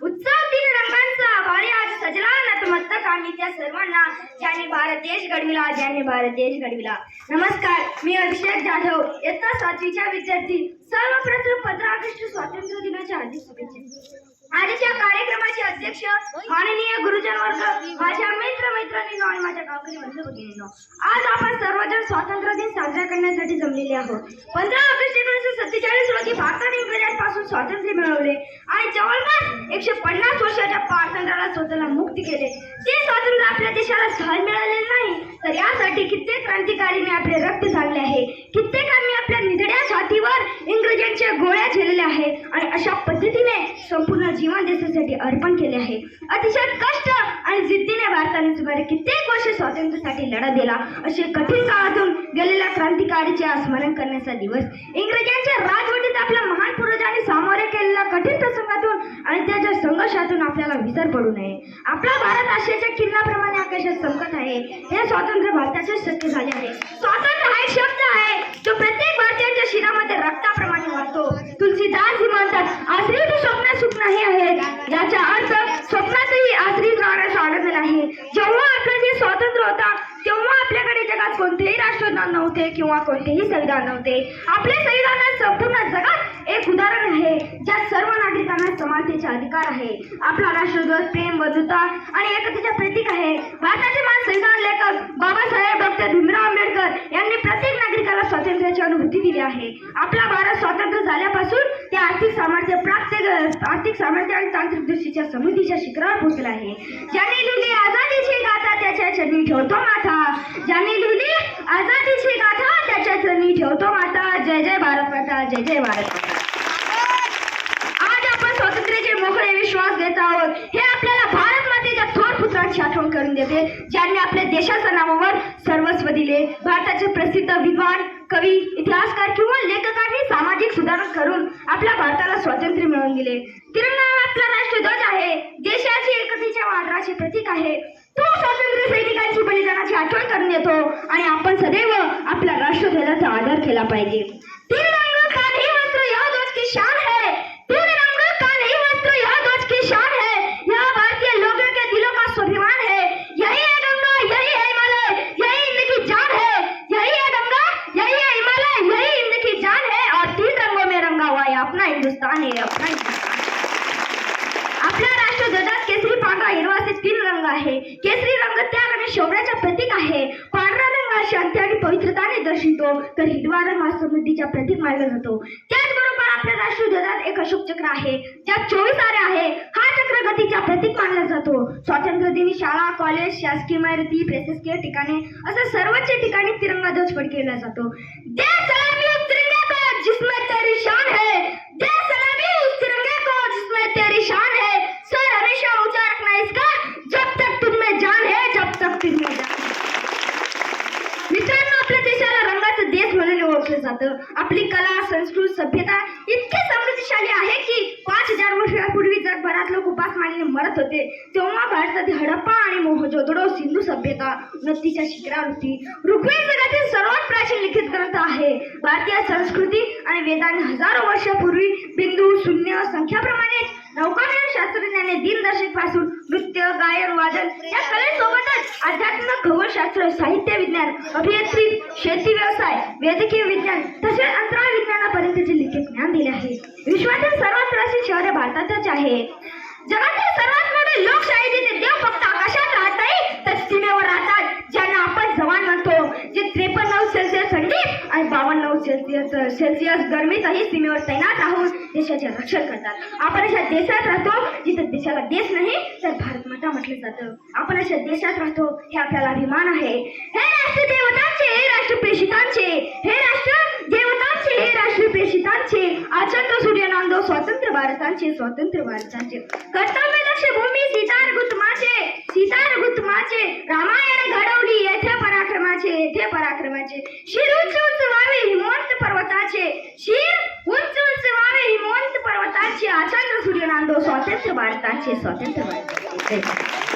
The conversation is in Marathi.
उत्सव तीन रंगांचा आभारी आज सजला नतमस्तक आम्ही त्या सर्वांना ज्यांनी भारत देश घडविला, ज्यांनी भारत देश घडविला. नमस्कार, मी अभिषेक जाधव, इयत्ता 7वीचा विद्यार्थी. सर्वप्रथम 15 ऑगस्ट स्वातंत्र्य दिनाच्या हार्दिक शुभेच्छा. आजच्या कार्यक्रमाचे अध्यक्ष माननीय गुरुजन वर्ग, माझ्या मित्र-मैत्रिणींनो आणि माझ्या गावकरी बंधू-भगिनींनो, आज आपण सर्वजण स्वातंत्र्य दिन साजरा करण्यासाठी जमलेले आहोत. 15 ऑगस्ट 1947 रोजी भारताने इंग्रजांपासून स्वातंत्र्य मिळवले आणि जवळपास 150 वर्षाच्या स्वातंत्र्याला स्वतःला मुक्त केले. ते स्वातंत्र्य आपल्या देशाला सहज मिळालेले नाही, तर यासाठी कित्येक क्रांतिकारींनी आपले रक्त सांडले आहे. कित्येकांनी आपल्या निधड्या छातीवर इंग्रजांच्या गोळ्या झेलल्या आहेत आणि अशा पद्धतीने संपूर्ण जीवन देशासाठी अर्पण केले आहे. अतिशय कष्ट आणि जिद्दीने भारताने सुमारे कित्येक वर्ष स्वातंत्र्यासाठी लढा दिला. असे कठीण काळातून गेलेल्या क्रांतिकारीचे स्मरण करण्याचा दिवस. इंग्रजांच्या राजवटीत आपल्या महान पूर्वजांनी सामोरे केलेल्या कठीण प्रसंगातून आणि त्याच्या संघर्षातून आपल्याला विसर पडू नये. आपला भारत आशियाच्या किरणाप्रमाणे आकाशात चमकत आहे. हे स्वातंत्र्य भारताचे शक्य झाले आहे. स्वातंत्र्य हा एक शब्द आहे जो प्रत्येक भारतीयांच्या शिरामध्ये रक्ताप्रमाणे वाहतो. तुलसीदास ही म्हणतात, आश्रित स्वप्न सुख नाही आहे, याचा अर्थ स्वप्नातही आश्रित राहण्याचा आनंद नाही. जेव्हा आपलं जे स्वातंत्र्य होता तेव्हा आपल्याकडे जगात कोणतेही राष्ट्रध्वज नव्हते किंवा कोणतेही संविधान नव्हते. आपले संविधान संपूर्ण जगात एक उदाहरण आहे, ज्यात सर्व नागरिकांना समानतेचा अधिकार आहे. आपला राष्ट्रध्वज प्रेम, बंधुता आणि एकतेचे प्रतीक आहे. भारताचे महान संविधान लेखक बाबासाहेब डॉक्टर भीमराव आंबेडकर यांनी प्रत्येक नागरिकाला स्वातंत्र्याची अनुभूती दिली आहे. आपला भारत स्वातंत्र्य झाल्यापासून ते आर्थिक सामर्थ्य आणि तांत्रिक दृष्टीच्या समृद्धीच्या शिखरावर पोहोचला आहे. ज्यांनी लिहिली आझादीची गाथा त्याच्या चरणी ठेवतो माथा, ज्यांनी लिहिली आझादीची गाथा त्याच्या चरणी ठेवतो माता. जय जय भारत माता, जय जय भारत माता. आज आपण स्वातंत्र्याचे मोकळे विश्वास घेत आहोत. हे आपल्याला भारत मातेच्या थोर पुत्रांची आठवण करून देते, ज्यांनी आपल्या देशाच्या नावावर सर्वस्व दिले. भारताचे प्रसिद्ध विद्वान, कवी, इतिहासकार किंवा लेखकांनी सामाजिक सुधारणा करून आपल्या भारताला स्वातंत्र्य मिळवून दिले. तिरंगा आपला राष्ट्रध्वज आहे, देशाची एकतेच्या आदराचे प्रतीक आहे. तो स्वातंत्र्य सैनिकांची बलिदानाची आठवण करून देतो आणि आपण सदैव आपल्या राष्ट्रध्वजाचा आदर केला पाहिजे. तीन रंग का नहीं वस्त्र यह ध्वज की शान है, तीन रंग का नहीं वस्त्र यह ध्वज की शान है, यह भारतीय लोगों के दिलों का स्वाभिमान है. यही है गंगा, यही है हिमालय, यही हिंद की जान है. यही है गंगा, यही है हिमालय, यही हिंद की जान है. और तीन रंगों में रंगा हुआ है अपना हिंदुस्तान है, अपना हिंदुस्तान. आपल्या राष्ट्रध्वजात केसरी, पांढरा, हिरवा असे 3 रंग आहे. केसरी रंग त्याग आणि शौर्याचे प्रतीक आहे. पांढरा रंग शांती आणि पवित्रताने दर्शवितो, तर हिरवा रंग हा समृद्धीचा प्रतीक मानला जातो. त्याचबरोबर आपल्या राष्ट्रध्वजात एक अशोक चक्र आहे, ज्यात 24 तारे आहे. हा चक्र गतीचा प्रतीक मानला जातो. स्वातंत्र्य दिनी शाळा, कॉलेज, शासकीय इमारती, प्रशासकीय ठिकाणे असं सर्वच ठिकाणी तिरंगा ध्वज फडकवला जातो. दे सलामी उस तिरंगे को जिसमें तेरी शान है, दे सलामी उस तिरंगे को जिसमें तेरी शान है. सर हमेशा ऊंचा रखना इसका, जब तक तुझमें जान है, जब तक तुझमें जान. मित्रांनो, आपल्या देशाला रंगाचा देश म्हणून ओळखलं जातं. आपली कला, संस्कृती, सभ्यता इतकी समृद्धशाली आहे की 5000 वर्षांपूर्वी जगभरात लोक उपासमारीने मरत होते, तेव्हा भारतातील हडप्पा आणि मोहंजोदडो सिंधू सभ्यता उन्नतीच्या शिखरावर होती. ऋग्वेद जगातील सर्वात प्राचीन लिखित ग्रंथ आहे. भारतीय संस्कृती आणि वेदांनी हजारो वर्षापूर्वी बिंदू, शून्य, संख्याप्रमाणे नौकानयन शास्त्रज्ञाने दिनदर्शक पासून नृत्य, गायन, वादन या कलेसोबतच अध्यात्म, खगोलशास्त्र, साहित्य विज्ञान, अभियांत्रिकी, शेती व्यवसाय, वैद्यकीय विज्ञान तसेच अंतराळ विज्ञानापर्यंतचे लिखित ज्ञान दिले आहे. विश्वातील सर्वात प्राचीन शहर भारतातच आहे. जगातील सर्वात मोठे लोकशाही जिथे देव फक्त आकाशात राहत नाही तर सीमेवर राहतात, ज्यांना आपण जवान म्हणतो, जे 53 सेल्सिअस थंडीत आणि 52 सेल्सिअस गरमीतही सीमेवर तैनात राहून देशाचे रक्षण करतात. आपण अशा देशात राहतो जिथे देशाला देश नाही तर भारत माता म्हटलं जातं. आपण अशा देशात राहतो हे आपल्याला अभिमान आहे. हे राष्ट्र देवतांचे, हे राष्ट्र प्रेषितांचे, हे राष्ट्र देवतांचे, हे राष्ट्र प्रेषितांचे, आचंद्र सूर्य नांदो स्वातंत्र्य भारतांचे, स्वातंत्र्य भारतांचे. कर्तव्य लक्ष भूमी सीतार गुतमाचे, सीतार गुतमाचे. रामायण घडवली येथे पराक्रमाचे, येथे पराक्रमाचे. शिर उंच उंच व्हावे हिमवंत पर्वताचे, शिर उंच उंच व्हावे हिमवंत पर्वताचे. आचंद्र सूर्य नांदो स्वातंत्र्य भारतांचे, स्वातंत्र्य भारतांचे.